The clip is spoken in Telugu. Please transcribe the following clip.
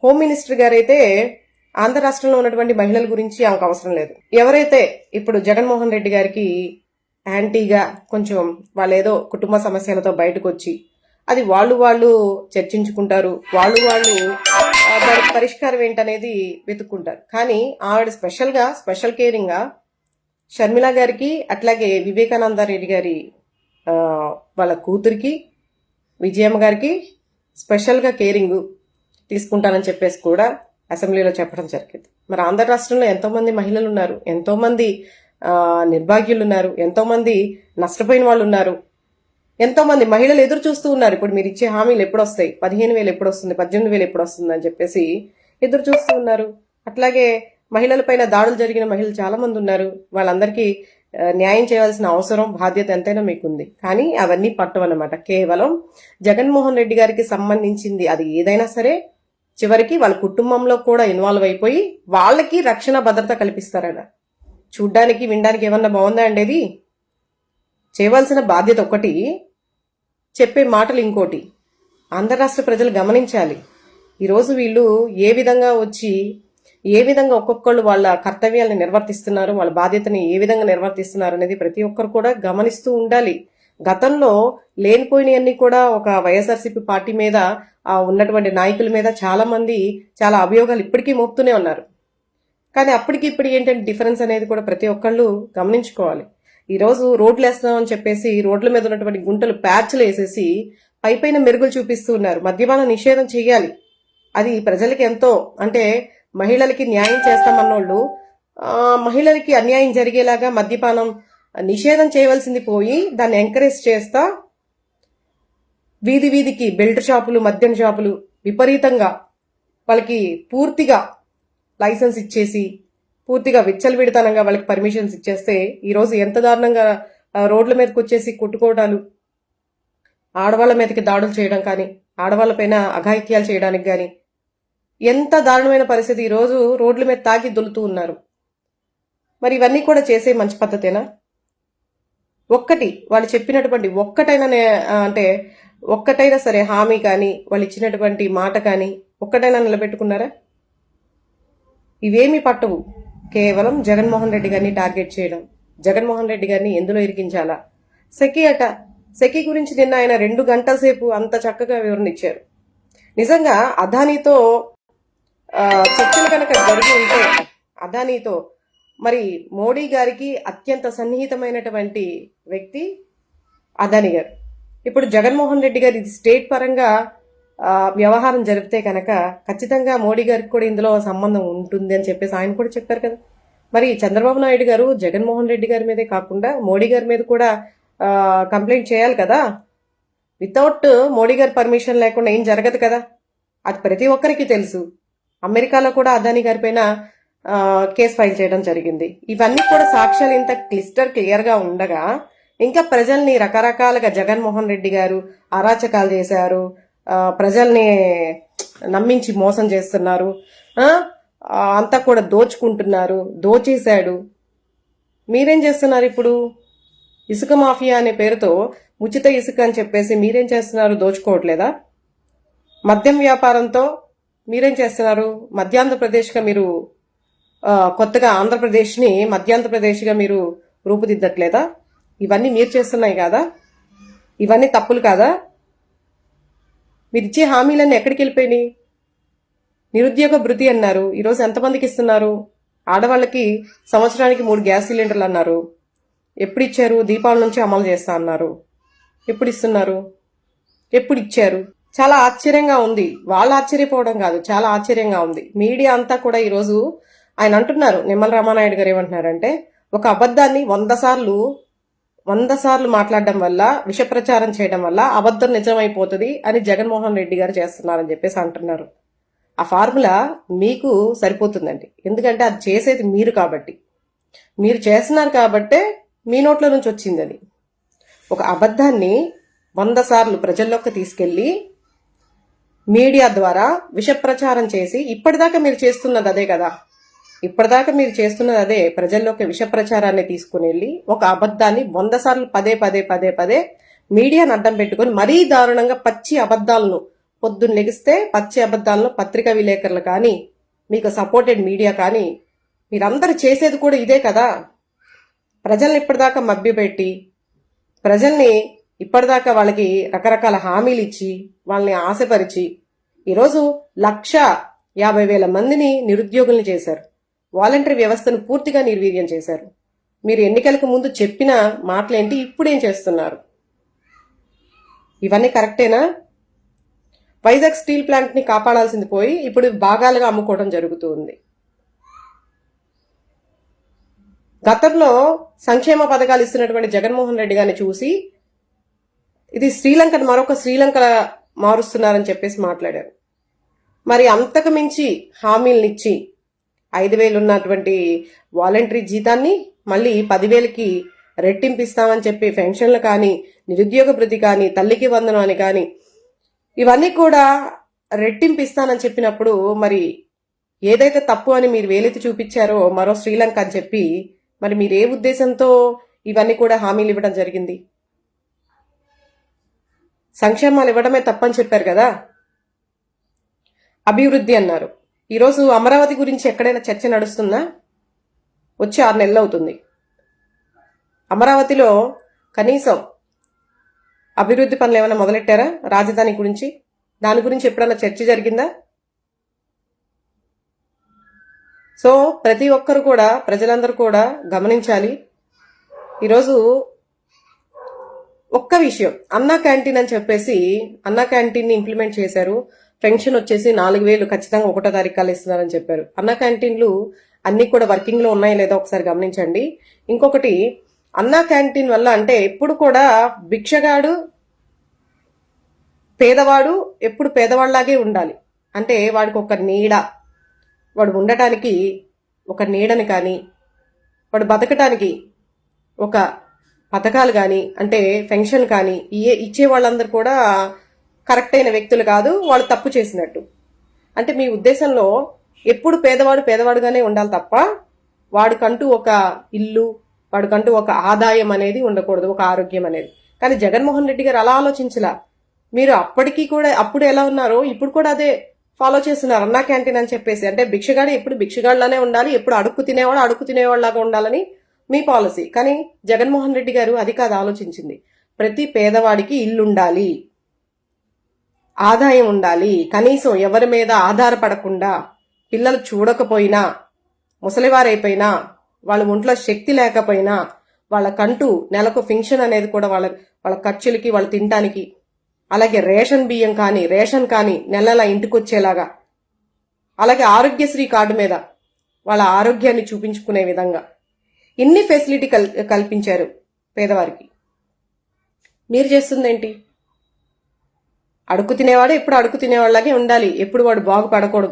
హోమ్ మినిస్టర్ గారైతే ఆంధ్ర రాష్ట్రంలో ఉన్నటువంటి మహిళల గురించి ఆమెకు అవసరం లేదు. ఎవరైతే ఇప్పుడు జగన్మోహన్ రెడ్డి గారికి యాంటీగా కొంచెం వాళ్ళేదో కుటుంబ సమస్యలతో బయటకు వచ్చి అది వాళ్ళు చర్చించుకుంటారు, వాళ్ళు దానికి పరిష్కారం ఏంటనేది వెతుక్కుంటారు. కానీ ఆవిడ స్పెషల్ కేరింగ్ గా షర్మిల గారికి అట్లాగే వివేకానంద రెడ్డి గారి వాళ్ళ కూతురికి విజయమ్మ గారికి స్పెషల్ గా కేరింగ్ తీసుకుంటానని చెప్పేసి కూడా అసెంబ్లీలో చెప్పడం జరిగింది. మరి ఆంధ్ర రాష్ట్రంలో ఎంతో మంది మహిళలు ఉన్నారు, ఎంతో మంది నిర్భాగ్యులు ఉన్నారు, ఎంతో మంది నష్టపోయిన వాళ్ళు ఉన్నారు, ఎంతో మంది మహిళలు ఎదురు చూస్తూ ఉన్నారు. ఇప్పుడు మీరు ఇచ్చే హామీలు ఎప్పుడు వస్తాయి, 15,000 ఎప్పుడు వస్తుంది, 18,000 ఎప్పుడు వస్తుంది అని చెప్పేసి ఎదురు చూస్తూ ఉన్నారు. అట్లాగే మహిళలపైన దాడులు జరిగిన మహిళలు చాలా మంది ఉన్నారు. వాళ్ళందరికీ న్యాయం చేయాల్సిన అవసరం బాధ్యత ఎంతైనా మీకుంది. కానీ అవన్నీ పట్టవన్నమాట. కేవలం జగన్మోహన్ రెడ్డి గారికి సంబంధించింది అది ఏదైనా సరే చివరికి వాళ్ళ కుటుంబంలో కూడా ఇన్వాల్వ్ అయిపోయి వాళ్ళకి రక్షణ భద్రత కల్పిస్తారట. చూడ్డానికి వినడానికి ఏమన్నా బాగుందా అండి? అది చేయవలసిన బాధ్యత ఒకటి, చెప్పే మాటలు ఇంకోటి. ఆంధ్ర రాష్ట్ర ప్రజలు గమనించాలి. ఈరోజు వీళ్ళు ఏ విధంగా వచ్చి ఏ విధంగా ఒక్కొక్కళ్ళు వాళ్ళ కర్తవ్యాలను నిర్వర్తిస్తున్నారు, వాళ్ళ బాధ్యతని ఏ విధంగా నిర్వర్తిస్తున్నారు అనేది ప్రతి ఒక్కరు కూడా గమనిస్తూ ఉండాలి. గతంలో లేనిపోయినవన్నీ కూడా ఒక వైఎస్ఆర్సీపీ పార్టీ మీద ఉన్నటువంటి నాయకుల మీద చాలా అభియోగాలు ఇప్పటికీ మోపుతూనే ఉన్నారు. కానీ అప్పటికి ఇప్పుడు ఏంటంటే డిఫరెన్స్ అనేది కూడా ప్రతి ఒక్కళ్ళు గమనించుకోవాలి. ఈరోజు రోడ్లు వేస్తున్నామని చెప్పేసి రోడ్ల మీద ఉన్నటువంటి గుంటలు ప్యాచ్లు వేసేసి పైపైన మెరుగులు చూపిస్తూ ఉన్నారు. మద్యపాన నిషేధం చేయాలి, అది ప్రజలకి ఎంతో అంటే మహిళలకి న్యాయం చేస్తామన్నోళ్ళు మహిళలకి అన్యాయం జరిగేలాగా మద్యపానం నిషేధం చేయవలసింది పోయి దాన్ని ఎంకరేజ్ చేస్తా వీధికి బెల్ట్ షాపులు, మద్యం షాపులు విపరీతంగా వాళ్ళకి పూర్తిగా లైసెన్స్ ఇచ్చేసి పూర్తిగా విచ్చలవిడితనంగా వాళ్ళకి పర్మిషన్స్ ఇచ్చేస్తే ఈరోజు ఎంత దారుణంగా రోడ్ల మీదకి వచ్చేసి కొట్టుకోవడాలు, ఆడవాళ్ళ మీదకి దాడులు చేయడం కానీ, ఆడవాళ్ళపైన అఘాయిత్యాలు చేయడానికి కానీ ఎంత దారుణమైన పరిస్థితి. ఈరోజు రోడ్ల మీద తాగి దొలుతూ ఉన్నారు. మరి ఇవన్నీ కూడా చేసే మంచి పద్ధతేనా? వాళ్ళు చెప్పినటువంటి ఒక్కటైనా సరే హామీ కానీ వాళ్ళు ఇచ్చినటువంటి మాట కానీ ఒక్కటైనా నిలబెట్టుకున్నారా? ఇవేమీ పట్టవు. కేవలం జగన్మోహన్ రెడ్డి గారిని టార్గెట్ చేయడం, జగన్మోహన్ రెడ్డి గారిని ఎందులో ఇరికించాలా. సెకీ గురించి నిన్న ఆయన 2 గంటల సేపు అంత చక్కగా వివరణ ఇచ్చారు. నిజంగా అదానీతో చర్చలు కనుక జరిగి ఉంటే అదానీతో మరి మోడీ గారికి అత్యంత సన్నిహితమైనటువంటి వ్యక్తి అదానీ గారు. ఇప్పుడు జగన్మోహన్ రెడ్డి గారు ఇది స్టేట్ పరంగా వ్యవహారం జరిపితే కనుక ఖచ్చితంగా మోడీ గారికి కూడా ఇందులో సంబంధం ఉంటుంది అని చెప్పేసి ఆయన కూడా చెప్పారు కదా. మరి చంద్రబాబు నాయుడు గారు జగన్మోహన్ రెడ్డి గారి మీదే కాకుండా మోడీ గారి మీద కూడా కంప్లైంట్ చేయాలి కదా. వితౌట్ మోడీ గారి పర్మిషన్ లేకుండా ఏం జరగదు కదా, అది ప్రతి ఒక్కరికి తెలుసు. అమెరికాలో కూడా అదానీ గారి పైన కేసు ఫైల్ చేయడం జరిగింది. ఇవన్నీ కూడా సాక్ష్యాలు ఇంత క్లియర్ గా ఉండగా ఇంకా ప్రజల్ని రకరకాలుగా జగన్మోహన్ రెడ్డి గారు అరాచకాలు చేశారు, ప్రజల్ని నమ్మించి మోసం చేస్తున్నారు, అంతా కూడా దోచుకుంటున్నారు, దోచేశాడు. మీరేం చేస్తున్నారు ఇప్పుడు? ఇసుక మాఫియా అనే పేరుతో ఉచిత ఇసుక అని చెప్పేసి మీరేం చేస్తున్నారు? దోచుకోవట్లేదా? మద్యం వ్యాపారంతో మీరేం చేస్తున్నారు? మధ్యాంధ్రప్రదేశ్గా మీరు కొత్తగా ఆంధ్రప్రదేశ్ని మధ్యాంధ్రప్రదేశ్గా మీరు రూపుదిద్దట్లేదా? ఇవన్నీ మీరు చేస్తున్నాయి కాదా? ఇవన్నీ తప్పులు కాదా? మీరు ఇచ్చే హామీలన్నీ ఎక్కడికి వెళ్ళిపోయినాయి? నిరుద్యోగ భృతి అన్నారు, ఈరోజు ఎంతమందికి ఇస్తున్నారు? ఆడవాళ్ళకి సంవత్సరానికి 3 గ్యాస్ సిలిండర్లు అన్నారు, ఎప్పుడు ఇచ్చారు? దీపావళి నుంచి అమలు చేస్తా అన్నారు, ఎప్పుడు ఇస్తున్నారు? ఎప్పుడు ఇచ్చారు? చాలా ఆశ్చర్యంగా ఉంది. వాళ్ళు ఆశ్చర్యపోవడం కాదు, చాలా ఆశ్చర్యంగా ఉంది. మీడియా అంతా కూడా ఈరోజు ఆయన అంటున్నారు, నిమ్మల రామానాయుడు గారు ఏమంటున్నారంటే ఒక అబద్ధాన్ని 100 సార్లు మాట్లాడడం వల్ల, విష ప్రచారం చేయడం వల్ల అబద్ధం నిజమైపోతుంది అని జగన్మోహన్ రెడ్డి గారు చేస్తున్నారని చెప్పేసి అంటున్నారు. ఆ ఫార్ములా మీకు సరిపోతుందండి. ఎందుకంటే అది చేసేది మీరు కాబట్టి, మీరు చేస్తున్నారు కాబట్టే మీ నోట్ల నుంచి వచ్చింది అది. ఒక అబద్ధాన్ని 100 సార్లు ప్రజల్లోకి తీసుకెళ్లి మీడియా ద్వారా విష ప్రచారం చేసి ఇప్పటిదాకా మీరు చేస్తున్నది అదే కదా, ఇప్పటిదాకా మీరు చేస్తున్నది అదే. ప్రజల్లోకి విష ప్రచారాన్ని తీసుకుని వెళ్ళి ఒక అబద్ధాన్ని 100 సార్లు పదే మీడియాను అడ్డం పెట్టుకుని మరీ దారుణంగా పచ్చి అబద్ధాలను పొద్దున్న లెగిస్తే పచ్చి అబద్ధాలను పత్రికా విలేకరులు కానీ మీకు సపోర్టెడ్ మీడియా కానీ మీరందరూ చేసేది కూడా ఇదే కదా. ప్రజల్ని ఇప్పటిదాకా మభ్యపెట్టి ప్రజల్ని ఇప్పటిదాకా వాళ్ళకి రకరకాల హామీలు ఇచ్చి వాళ్ళని ఆశపరిచి ఈరోజు 1,50,000 మందిని నిరుద్యోగుల్ని చేశారు. వాలంటరీ వ్యవస్థను పూర్తిగా నిర్వీర్యం చేశారు. మీరు ఎన్నికలకు ముందు చెప్పిన మాటలేంటి, ఇప్పుడేం చేస్తున్నారు? ఇవన్నీ కరెక్టేనా? వైజాగ్ స్టీల్ ప్లాంట్ ని కాపాడాల్సింది పోయి ఇప్పుడు భాగాలుగా అమ్ముకోవడం జరుగుతుంది. గతంలో సంక్షేమ పథకాలు ఇస్తున్నటువంటి జగన్మోహన్ రెడ్డి గారిని చూసి ఇది శ్రీలంకను మరొక శ్రీలంక మారుస్తున్నారని చెప్పేసి మాట్లాడారు. మరి అంతకు మించి హామీలనిచ్చి 5,000 ఉన్నటువంటి వాలంటరీ జీతాన్ని మళ్ళీ 10,000కి రెట్టింపిస్తామని చెప్పి పెన్షన్లు కానీ, నిరుద్యోగ భృతి కానీ, తల్లికి వందనం అని కానీ ఇవన్నీ కూడా రెట్టింపిస్తానని చెప్పినప్పుడు మరి ఏదైతే తప్పు అని మీరు వేలెత్తి చూపించారో మరో శ్రీలంక అని చెప్పి మరి మీరు ఏ ఉద్దేశంతో ఇవన్నీ కూడా హామీలు ఇవ్వడం జరిగింది? సంక్షేమాలు ఇవ్వడమే తప్పని చెప్పారు కదా. అభివృద్ధి అన్నారు. ఈరోజు అమరావతి గురించి ఎక్కడైనా చర్చ నడుస్తుందా? వచ్చి 6 నెలలు అవుతుంది. అమరావతిలో కనీసం అభివృద్ధి పనులు ఏమైనా మొదలెట్టారా? రాజధాని గురించి, దాని గురించి ఎప్పుడైనా చర్చ జరిగిందా? సో ప్రతి ఒక్కరు కూడా, ప్రజలందరూ కూడా గమనించాలి. ఈరోజు ఒక్క విషయం, అన్నా క్యాంటీన్ అని చెప్పేసి అన్నా క్యాంటీన్ ని ఇంప్లిమెంట్ చేశారు. పెన్షన్ వచ్చేసి 4,000 ఖచ్చితంగా 1వ తారీఖు ఇస్తున్నారని చెప్పారు. అన్నా క్యాంటీన్లు అన్ని కూడా వర్కింగ్ లో ఉన్నాయో లేదో ఒకసారి గమనించండి. ఇంకొకటి, అన్నా క్యాంటీన్ వల్ల అంటే ఎప్పుడు కూడా భిక్షగాడు పేదవాడు ఎప్పుడు పేదవాళ్లాగే ఉండాలి. అంటే వాడికి ఒక నీడ, వాడు ఉండటానికి ఒక నీడని కానీ, వాడు బతకటానికి ఒక పథకాలు కానీ, అంటే పెన్షన్ కానీ ఇచ్చే వాళ్ళందరూ కూడా కరెక్ట్ అయిన వ్యక్తులు కాదు, వాళ్ళు తప్పు చేసినట్టు. అంటే మీ ఉద్దేశంలో ఎప్పుడు పేదవాడు పేదవాడుగానే ఉండాలి తప్ప వాడికంటూ ఒక ఇల్లు, వాడికంటూ ఒక ఆదాయం అనేది ఉండకూడదు, ఒక ఆరోగ్యం అనేది. కానీ జగన్మోహన్ రెడ్డి గారు అలా ఆలోచించలా. మీరు అప్పటికీ కూడా, అప్పుడు ఎలా ఉన్నారో ఇప్పుడు కూడా అదే ఫాలో చేస్తున్నారు, అన్నా క్యాంటీన్ అని చెప్పేసి. అంటే భిక్షగాడు ఎప్పుడు భిక్షగాడులానే ఉండాలి, ఎప్పుడు అడుక్కు తినేవాళ్ళలాగా ఉండాలని మీ పాలసీ. కానీ జగన్మోహన్ రెడ్డి గారు అది కాదు ఆలోచించింది. ప్రతి పేదవాడికి ఇల్లు ఉండాలి, ఆదాయం ఉండాలి, కనీసం ఎవరి మీద ఆధారపడకుండా, పిల్లలు చూడకపోయినా, ముసలివారైపోయినా, వాళ్ళ ఒంట్లో శక్తి లేకపోయినా వాళ్ళకంటూ నెలకు పెన్షన్ అనేది కూడా వాళ్ళ ఖర్చులకి, వాళ్ళు తినడానికి, అలాగే రేషన్ బియ్యం కానీ, రేషన్ కానీ నెలలా ఇంటికి వచ్చేలాగా, అలాగే ఆరోగ్యశ్రీ కార్డు మీద వాళ్ళ ఆరోగ్యాన్ని చూపించుకునే విధంగా ఇన్ని ఫెసిలిటీ కల్పించారు పేదవారికి. మీరు చేస్తుందేంటి? అడుగు తినేవాడు ఎప్పుడు అడుగు తినేవాళ్ళలాగే ఉండాలి, ఎప్పుడు వాడు బాగుపడకూడదు.